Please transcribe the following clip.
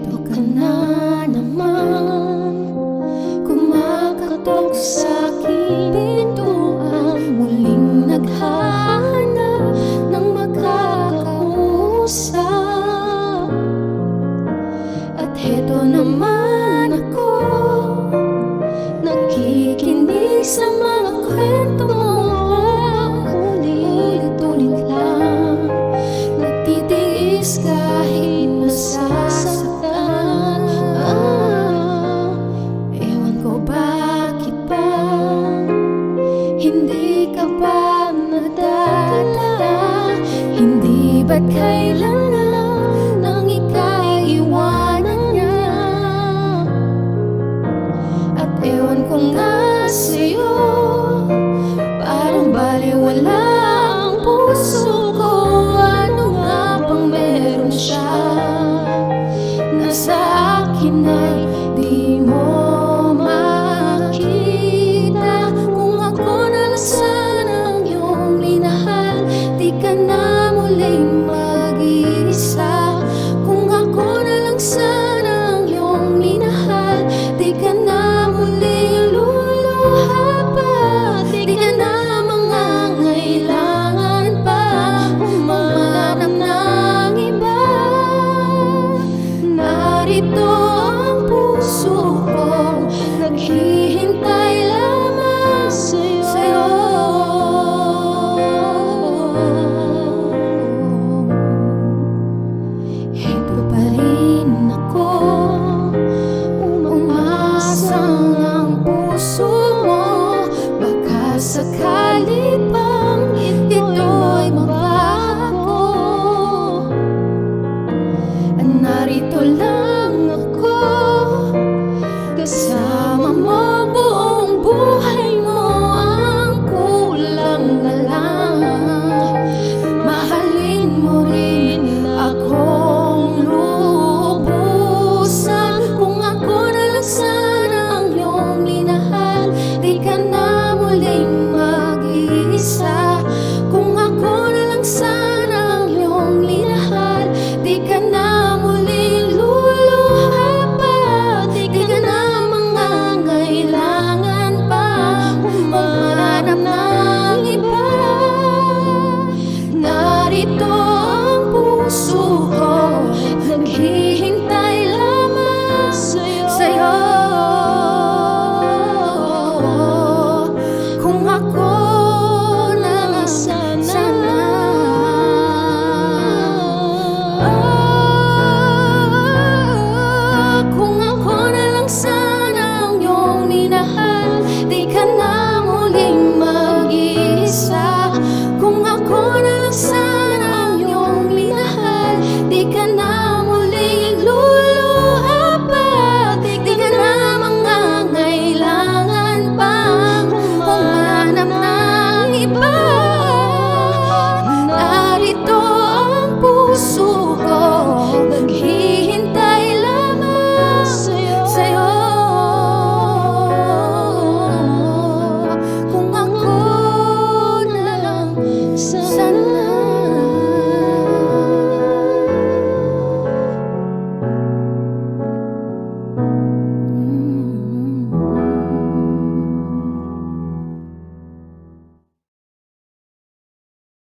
Dito ka na naman, kumakatok sa aking pintuan, muling naghahanap ng makakausap. At heto naman ako, nakikinig sa mga kwento mo. Ulit-ulit lang, nagtitiis kahit nasasaktan. Ewan ko bakit ba hindi ka pa nadadala. Hindi ba't kailan nang ikaiwanan niya? At ewan ko nga sa'yo, parang baliwala ang puso ko. Ano nga bang meron siya na sa akin ay di mo makita? Kung ako na lang sana ang iyong minahal, di ka na muling mag-iisa. Kung ako na lang sana ang iyong minahal, di ka na muling luluha pa. Di ka na mangangailangan pa umanap ng iba. Narito